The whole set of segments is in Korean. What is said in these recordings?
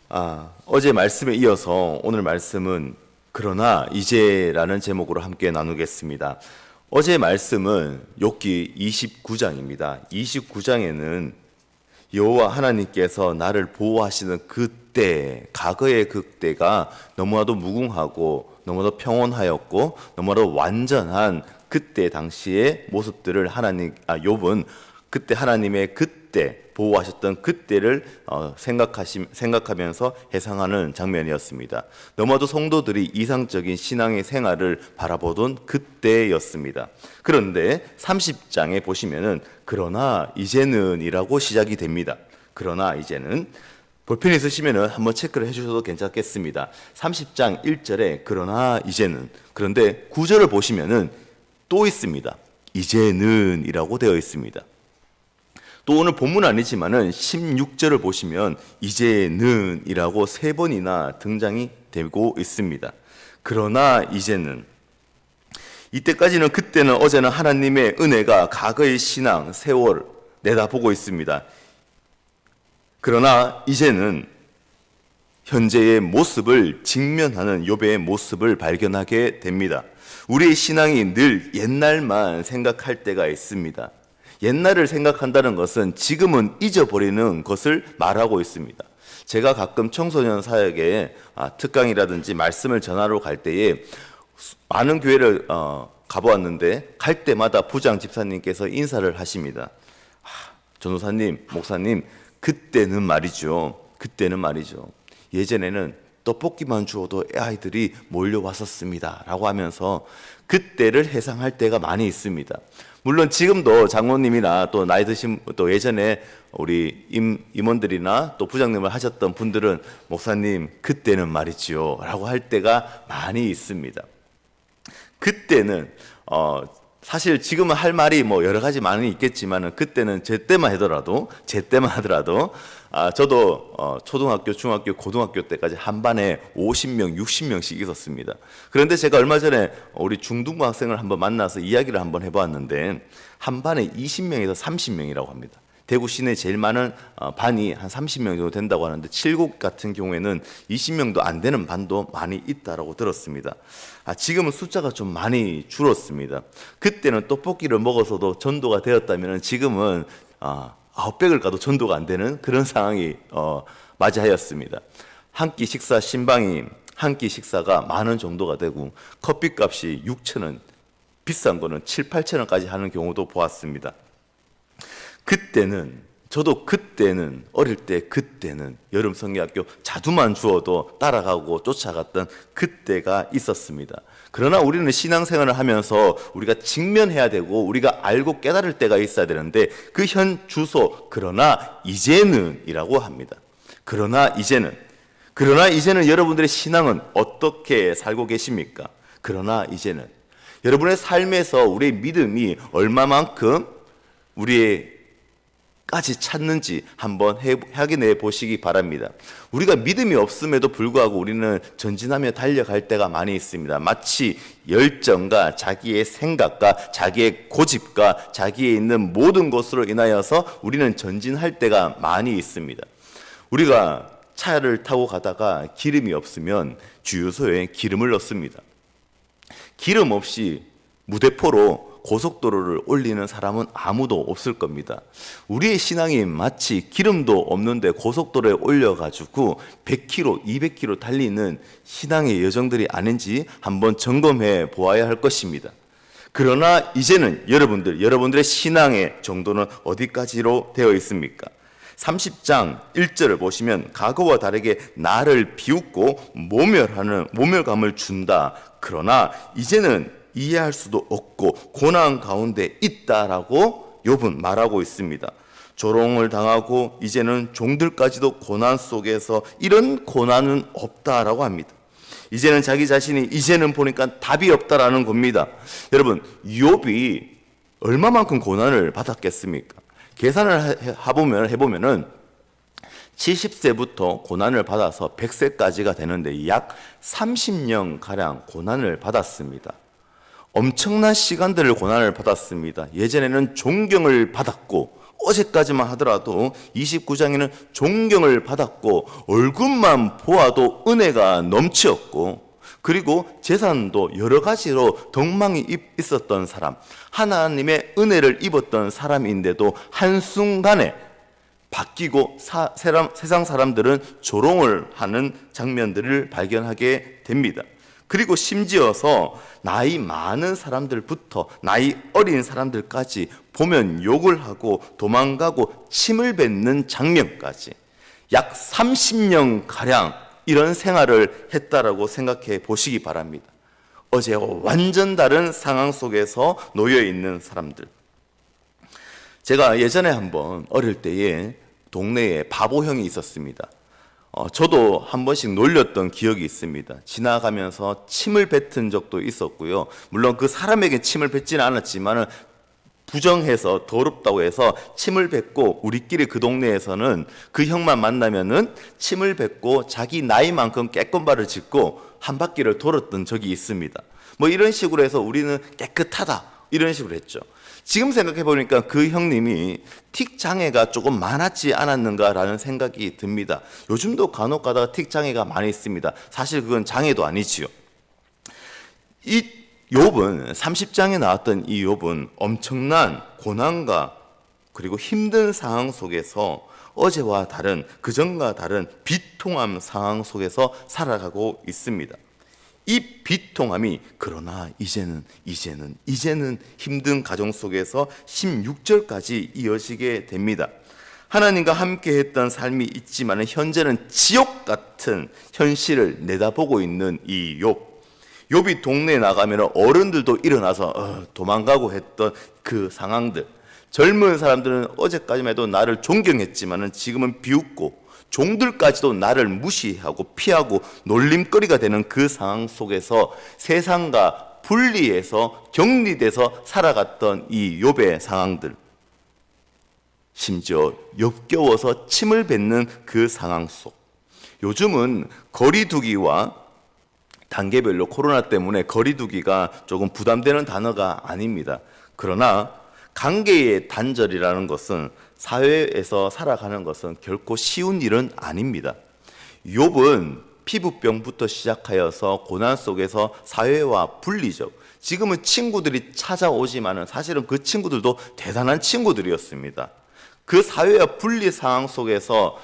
어제 말씀에 이어서 오늘 말씀은 그러나 이제라는 제목으로 함께 나누겠습니다. 어제 말씀은 욥기 29장입니다. 29장에는 여호와 하나님께서 나를 보호하시는 그때, 과거의 그때가 너무나도 무궁하고 너무나도 평온하였고 너무나도 완전한 그때 당시의 모습들을 욥은 그때 하나님의 그때 보호하셨던 그때를 생각하면서 해상하는 장면이었습니다. 너무나도 성도들이 이상적인 신앙의 생활을 바라보던 그때였습니다. 그런데 30장에 보시면은 그러나 이제는 이라고 시작이 됩니다. 그러나 이제는 볼펜 있으시면은 한번 체크를 해주셔도 괜찮겠습니다. 30장 1절에 그러나 이제는, 그런데 9절을 보시면은 또 있습니다. 이제는 이라고 되어 있습니다. 또 오늘 본문 아니지만은 16절을 보시면 이제는 이라고 3번이나 등장이 되고 있습니다. 그러나 이제는, 이때까지는 그때는 어제는 하나님의 은혜가 과거의 신앙, 세월 내다보고 있습니다. 그러나 이제는 현재의 모습을 직면하는 욥의 모습을 발견하게 됩니다. 우리의 신앙이 늘 옛날만 생각할 때가 있습니다. 옛날을 생각한다는 것은 지금은 잊어버리는 것을 말하고 있습니다. 제가 가끔 청소년 사역에 특강이라든지 말씀을 전하러 갈 때에 많은 교회를 가보았는데 갈 때마다 부장 집사님께서 인사를 하십니다. 전도사님, 목사님, 그때는 말이죠. 예전에는 떡볶이만 주어도 아이들이 몰려왔었습니다 라고 하면서 그때를 회상할 때가 많이 있습니다. 물론 지금도 장로님이나 또 나이 드신 또 예전에 우리 임원들이나 또 부장님을 하셨던 분들은 목사님 그때는 말이지요 라고 할 때가 많이 있습니다. 그때는 사실 지금은 할 말이 뭐 여러 가지 많이 있겠지만은 그때는 제 때만 하더라도 저도 초등학교, 중학교, 고등학교 때까지 한 반에 50명, 60명씩 있었습니다. 그런데 제가 얼마 전에 우리 중등부 학생을 한번 만나서 이야기를 한번 해보았는데 한 반에 20명에서 30명이라고 합니다. 대구 시내 제일 많은 반이 한 30명 정도 된다고 하는데 칠곡 같은 경우에는 20명도 안 되는 반도 많이 있다고 들었습니다. 지금은 숫자가 좀 많이 줄었습니다. 그때는 떡볶이를 먹어서도 전도가 되었다면 지금은 900을 가도 전도가 안 되는 그런 상황이 맞이하였습니다. 한 끼 식사 신방이 한 끼 식사가 10,000원 정도가 되고 커피값이 6,000원, 비싼 거는 7, 8,000원까지 하는 경우도 보았습니다. 저도 그때는 어릴 때 그때는 여름 성경학교 자두만 주어도 따라가고 쫓아갔던 그때가 있었습니다. 그러나 우리는 신앙생활을 하면서 우리가 직면해야 되고 우리가 알고 깨달을 때가 있어야 되는데 그 현 주소 그러나 이제는 이라고 합니다. 그러나 이제는 여러분들의 신앙은 어떻게 살고 계십니까? 그러나 이제는 여러분의 삶에서 우리의 믿음이 얼마만큼 우리의 까지 찾는지 한번 확인해 보시기 바랍니다. 우리가 믿음이 없음에도 불구하고 우리는 전진하며 달려갈 때가 많이 있습니다. 마치 열정과 자기의 생각과 자기의 고집과 자기에 있는 모든 것으로 인하여서 우리는 전진할 때가 많이 있습니다. 우리가 차를 타고 가다가 기름이 없으면 주유소에 기름을 넣습니다. 기름 없이 무대포로 고속도로를 올리는 사람은 아무도 없을 겁니다. 우리의 신앙이 마치 기름도 없는데 고속도로에 올려가지고 100km, 200km 달리는 신앙의 여정들이 아닌지 한번 점검해 보아야 할 것입니다. 그러나 이제는 여러분들의 신앙의 정도는 어디까지로 되어 있습니까? 30장 1절을 보시면 과거와 다르게 나를 비웃고 모멸감을 준다. 그러나 이제는 이해할 수도 없고 고난 가운데 있다라고 욥은 말하고 있습니다. 조롱을 당하고 이제는 종들까지도 고난 속에서 이런 고난은 없다라고 합니다. 이제는 자기 자신이 이제는 보니까 답이 없다라는 겁니다. 여러분, 욥이 얼마만큼 고난을 받았겠습니까? 계산을 해보면은 70세부터 고난을 받아서 100세까지가 되는데 약 30년가량 고난을 받았습니다. 엄청난 시간들을 고난을 받았습니다. 예전에는 존경을 받았고 어제까지만 하더라도 29장에는 존경을 받았고 얼굴만 보아도 은혜가 넘치었고 그리고 재산도 여러 가지로 덕망이 있었던 사람, 하나님의 은혜를 입었던 사람인데도 한순간에 바뀌고 세상 사람들은 조롱을 하는 장면들을 발견하게 됩니다. 그리고 심지어서 나이 많은 사람들부터 나이 어린 사람들까지 보면 욕을 하고 도망가고 침을 뱉는 장면까지 약 30년가량 이런 생활을 했다라고 생각해 보시기 바랍니다. 어제와 완전 다른 상황 속에서 놓여 있는 사람들. 제가 예전에 한번 어릴 때에 동네에 바보형이 있었습니다. 저도 한 번씩 놀렸던 기억이 있습니다. 지나가면서 침을 뱉은 적도 있었고요. 물론 그 사람에게 침을 뱉지는 않았지만 부정해서 더럽다고 해서 침을 뱉고 우리끼리 그 동네에서는 그 형만 만나면은 침을 뱉고 자기 나이만큼 깨끗발을 짚고 한 바퀴를 돌았던 적이 있습니다. 뭐 이런 식으로 해서 우리는 깨끗하다 이런 식으로 했죠. 지금 생각해 보니까 그 형님이 틱 장애가 조금 많았지 않았는가라는 생각이 듭니다. 요즘도 간혹 가다가 틱 장애가 많이 있습니다. 사실 그건 장애도 아니지요. 이 욥은 30장에 나왔던 이 욥은 엄청난 고난과 그리고 힘든 상황 속에서 어제와 다른 그전과 다른 비통함 상황 속에서 살아가고 있습니다. 이 비통함이 그러나 이제는 힘든 가정 속에서 16절까지 이어지게 됩니다. 하나님과 함께 했던 삶이 있지만 현재는 지옥 같은 현실을 내다보고 있는 이 욥. 욥이 동네에 나가면 어른들도 일어나서 도망가고 했던 그 상황들. 젊은 사람들은 어제까지만 해도 나를 존경했지만 지금은 비웃고 종들까지도 나를 무시하고 피하고 놀림거리가 되는 그 상황 속에서 세상과 분리해서 격리돼서 살아갔던 이 욥의 상황들, 심지어 역겨워서 침을 뱉는 그 상황 속, 요즘은 거리두기와 단계별로 코로나 때문에 거리두기가 조금 부담되는 단어가 아닙니다. 그러나 관계의 단절이라는 것은 사회에서 살아가는 것은 결코 쉬운 일은 아닙니다. 욥은 피부병부터 시작하여서 고난 속에서 사회와 분리적, 지금은 친구들이 찾아오지만은 사실은 그 친구들도 대단한 친구들이었습니다. 그 사회와 분리 상황 속에서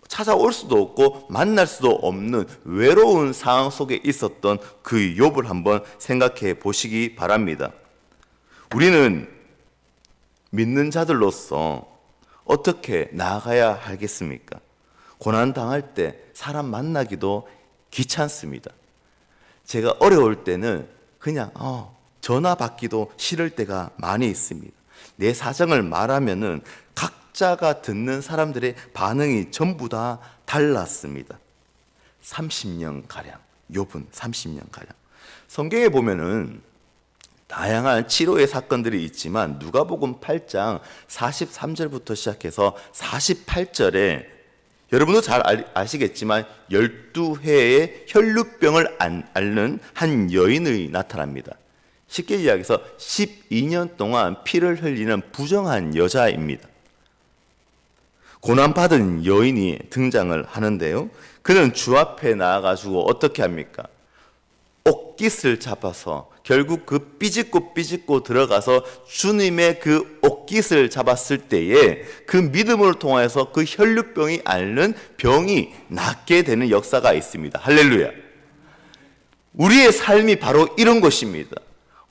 찾아올 수도 없고 만날 수도 없는 외로운 상황 속에 있었던 그 욥을 한번 생각해 보시기 바랍니다. 우리는 믿는 자들로서 어떻게 나아가야 하겠습니까? 고난 당할 때 사람 만나기도 귀찮습니다. 제가 어려울 때는 그냥 전화 받기도 싫을 때가 많이 있습니다. 내 사정을 말하면은 각자가 듣는 사람들의 반응이 전부 다 달랐습니다. 30년가량, 욥은 30년가량. 성경에 보면은 다양한 치료의 사건들이 있지만 누가복음 8장 43절부터 시작해서 48절에 여러분도 잘 아시겠지만 12회의 혈루병을 앓는 한 여인이 나타납니다. 쉽게 이야기해서 12년 동안 피를 흘리는 부정한 여자입니다. 고난받은 여인이 등장을 하는데요. 그는 주 앞에 나와가지고 어떻게 합니까? 옷깃을 잡아서 결국 그 삐짓고 들어가서 주님의 그 옷깃을 잡았을 때에 그 믿음을 통해서 그 혈루병이 앓는 병이 낫게 되는 역사가 있습니다. 할렐루야. 우리의 삶이 바로 이런 것입니다.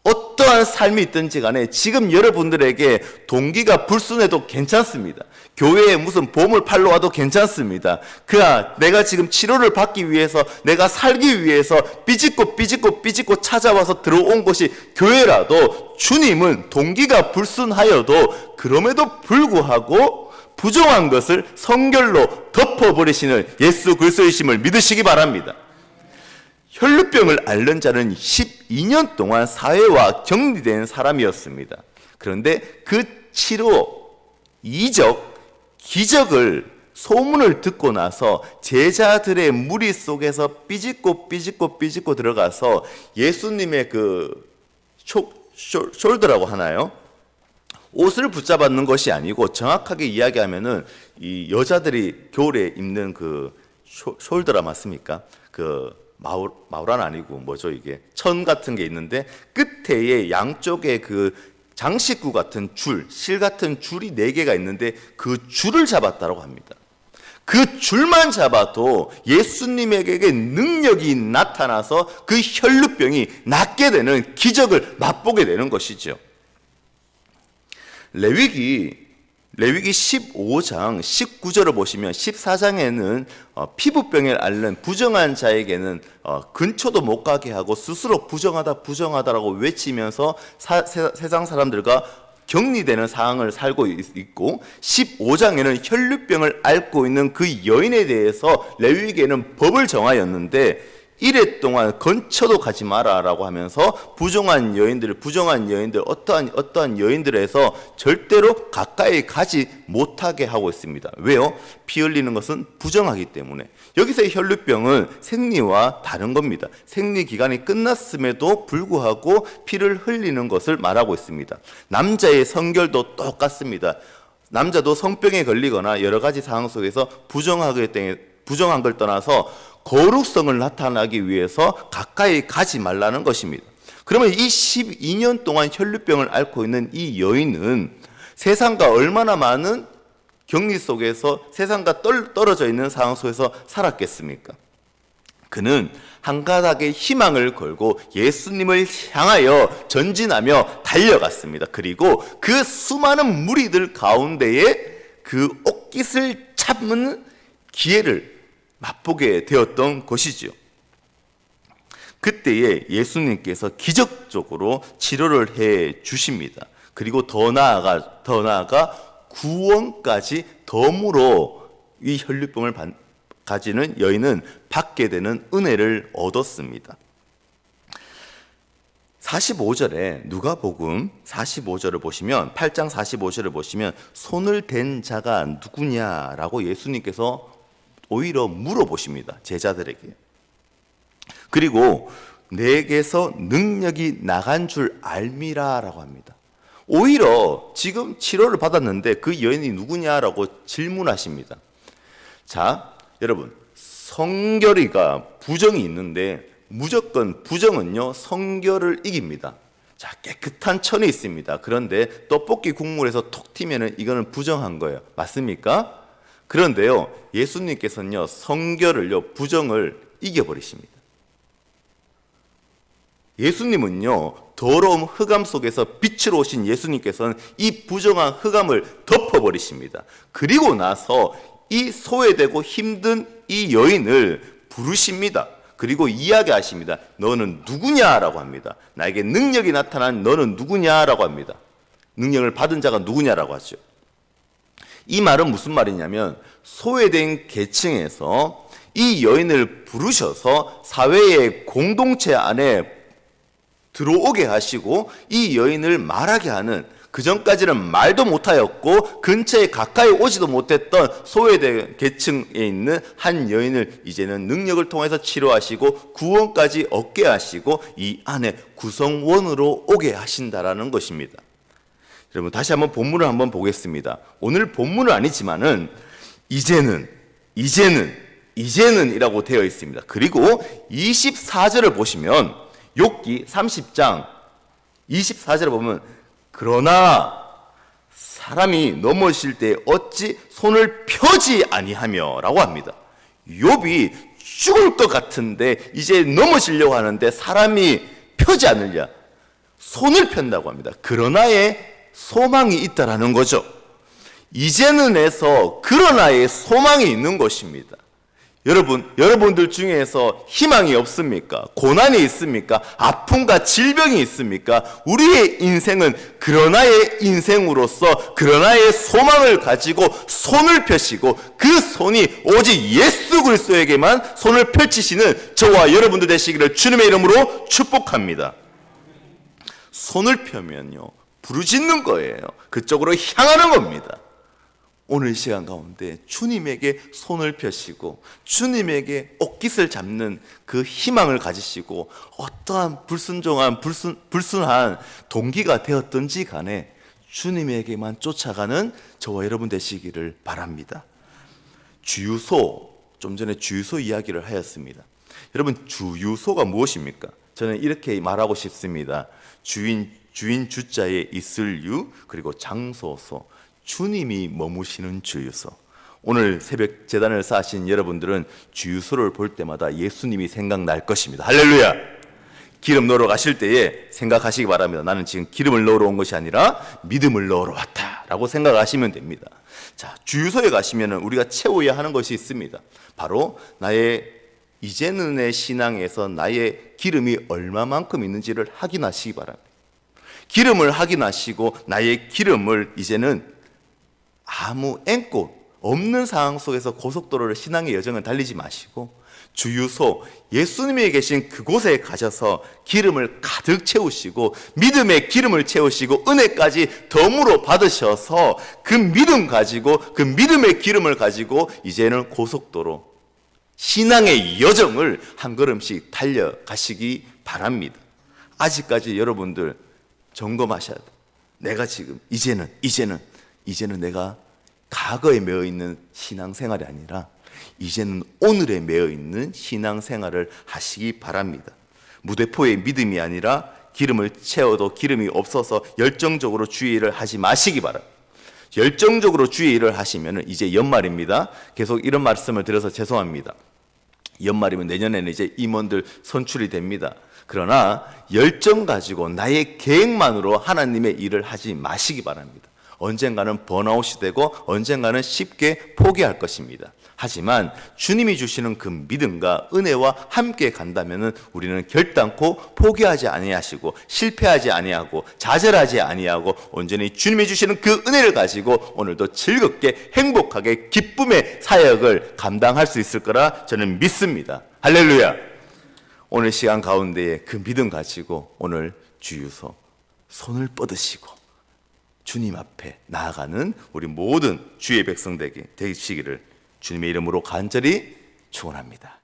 어떠한 삶이 있든지 간에 지금 여러분들에게 동기가 불순해도 괜찮습니다. 교회에 무슨 보물 팔러 와도 괜찮습니다. 그러나 내가 지금 치료를 받기 위해서, 내가 살기 위해서 삐짓고 찾아와서 들어온 것이 교회라도 주님은 동기가 불순하여도 그럼에도 불구하고 부정한 것을 성결로 덮어버리시는 예수 그리스도이심을 믿으시기 바랍니다. 혈루병을 앓는 자는 12년 동안 사회와 격리된 사람이었습니다. 그런데 그 치료, 이적, 기적을 소문을 듣고 나서 제자들의 무리 속에서 삐짓고 들어가서 예수님의 그 숄더라고 하나요? 옷을 붙잡았는 것이 아니고 정확하게 이야기하면은 이 여자들이 겨울에 입는 그 숄더라 맞습니까? 그 마우란 아니고 뭐죠 이게 천 같은 게 있는데 끝에 양쪽에 그 장식구 같은 실 같은 줄이 4개가 있는데 그 줄을 잡았다고 합니다. 그 줄만 잡아도 예수님에게 능력이 나타나서 그 혈루병이 낫게 되는 기적을 맛보게 되는 것이죠. 레위기 15장 19절을 보시면 14장에는 피부병을 앓는 부정한 자에게는 근처도 못 가게 하고 스스로 부정하다라고 외치면서 세상 사람들과 격리되는 상황을 살고 있고 15장에는 혈루병을 앓고 있는 그 여인에 대해서 레위기에는 법을 정하였는데 이래 동안 근처도 가지 마라라고 하면서 부정한 여인들 어떠한 여인들에서 절대로 가까이 가지 못하게 하고 있습니다. 왜요? 피 흘리는 것은 부정하기 때문에. 여기서의 혈루병은 생리와 다른 겁니다. 생리 기간이 끝났음에도 불구하고 피를 흘리는 것을 말하고 있습니다. 남자의 성결도 똑같습니다. 남자도 성병에 걸리거나 여러 가지 상황 속에서 부정한 걸 떠나서 거룩성을 나타나기 위해서 가까이 가지 말라는 것입니다. 그러면 이 12년 동안 혈루병을 앓고 있는 이 여인은 세상과 얼마나 많은 격리 속에서 세상과 떨어져 있는 상황 속에서 살았겠습니까? 그는 한 가닥의 희망을 걸고 예수님을 향하여 전진하며 달려갔습니다. 그리고 그 수많은 무리들 가운데에 그 옷깃을 잡는 기회를 맛보게 되었던 것이죠. 그때에 예수님께서 기적적으로 치료를 해 주십니다. 그리고 더 나아가 구원까지 덤으로 이 혈루병을 가지는 여인은 받게 되는 은혜를 얻었습니다. 45절에 누가복음 45절을 보시면 8장 45절을 보시면 손을 댄 자가 누구냐라고 예수님께서 오히려 물어보십니다. 제자들에게. 그리고 내게서 능력이 나간 줄 알미라라고 합니다. 오히려 지금 치료를 받았는데 그 여인이 누구냐라고 질문하십니다. 자, 여러분, 성결이가 부정이 있는데 무조건 부정은요 성결을 이깁니다. 자, 깨끗한 천이 있습니다. 그런데 떡볶이 국물에서 톡 튀면은 이거는 부정한 거예요. 맞습니까? 그런데요, 예수님께서는요, 성결을요, 부정을 이겨버리십니다. 예수님은요, 더러운 흑암 속에서 빛으로 오신 예수님께서는 이 부정한 흑암을 덮어버리십니다. 그리고 나서 이 소외되고 힘든 이 여인을 부르십니다. 그리고 이야기하십니다. 너는 누구냐라고 합니다. 나에게 능력이 나타난 너는 누구냐라고 합니다. 능력을 받은 자가 누구냐라고 하죠. 이 말은 무슨 말이냐면 소외된 계층에서 이 여인을 부르셔서 사회의 공동체 안에 들어오게 하시고 이 여인을 말하게 하는, 그전까지는 말도 못하였고 근처에 가까이 오지도 못했던 소외된 계층에 있는 한 여인을 이제는 능력을 통해서 치료하시고 구원까지 얻게 하시고 이 안에 구성원으로 오게 하신다라는 것입니다. 여러분, 다시 한번 본문을 한번 보겠습니다. 오늘 본문은 아니지만은 이제는 이라고 되어 있습니다. 그리고 24절을 보시면 욥기 30장 24절을 보면 그러나 사람이 넘어질 때 어찌 손을 펴지 아니하며 라고 합니다. 욥이 죽을 것 같은데 이제 넘어지려고 하는데 사람이 펴지 않으려 손을 편다고 합니다. 그러나의 소망이 있다라는 거죠. 이제는에서 그러나의 소망이 있는 것입니다. 여러분들 중에서 희망이 없습니까? 고난이 있습니까? 아픔과 질병이 있습니까? 우리의 인생은 그러나의 인생으로서 그러나의 소망을 가지고 손을 펴시고 그 손이 오직 예수 그리스도에게만 손을 펼치시는 저와 여러분들 되시기를 주님의 이름으로 축복합니다. 손을 펴면요, 부르짖는 거예요. 그쪽으로 향하는 겁니다. 오늘 이 시간 가운데 주님에게 손을 펴시고 주님에게 옷깃을 잡는 그 희망을 가지시고 어떠한 불순한 동기가 되었든지 간에 주님에게만 쫓아가는 저와 여러분 되시기를 바랍니다. 주유소, 좀 전에 주유소 이야기를 하였습니다. 여러분, 주유소가 무엇입니까? 저는 이렇게 말하고 싶습니다. 주인 주자에 있을 유, 그리고 장소소, 주님이 머무시는 주유소. 오늘 새벽 제단을 쌓으신 여러분들은 주유소를 볼 때마다 예수님이 생각날 것입니다. 할렐루야! 기름 넣으러 가실 때에 생각하시기 바랍니다. 나는 지금 기름을 넣으러 온 것이 아니라 믿음을 넣으러 왔다라고 생각하시면 됩니다. 자, 주유소에 가시면 우리가 채워야 하는 것이 있습니다. 바로 나의 이제는의 신앙에서 나의 기름이 얼마만큼 있는지를 확인하시기 바랍니다. 기름을 확인하시고 나의 기름을 이제는 아무 앵꽃 없는 상황 속에서 고속도로를 신앙의 여정을 달리지 마시고 주유소, 예수님이 계신 그곳에 가셔서 기름을 가득 채우시고 믿음의 기름을 채우시고 은혜까지 덤으로 받으셔서 그 믿음 가지고 그 믿음의 기름을 가지고 이제는 고속도로 신앙의 여정을 한 걸음씩 달려가시기 바랍니다. 아직까지 여러분들 점검하셔야 돼요. 내가 지금 이제는 내가 과거에 매어 있는 신앙생활이 아니라 이제는 오늘에 매어 있는 신앙생활을 하시기 바랍니다. 무대포의 믿음이 아니라 기름을 채워도 기름이 없어서 열정적으로 주의 일을 하지 마시기 바랍니다. 열정적으로 주의 일을 하시면 이제 연말입니다. 계속 이런 말씀을 드려서 죄송합니다. 연말이면 내년에는 이제 임원들 선출이 됩니다. 그러나 열정 가지고 나의 계획만으로 하나님의 일을 하지 마시기 바랍니다. 언젠가는 번아웃이 되고 언젠가는 쉽게 포기할 것입니다. 하지만 주님이 주시는 그 믿음과 은혜와 함께 간다면 우리는 결단코 포기하지 아니하시고 실패하지 아니하고 좌절하지 아니하고 온전히 주님이 주시는 그 은혜를 가지고 오늘도 즐겁게 행복하게 기쁨의 사역을 감당할 수 있을 거라 저는 믿습니다. 할렐루야. 오늘 시간 가운데에 그 믿음 가지고 오늘 주유소 손을 뻗으시고 주님 앞에 나아가는 우리 모든 주의 백성되게 되시기를 주님의 이름으로 간절히 축원합니다.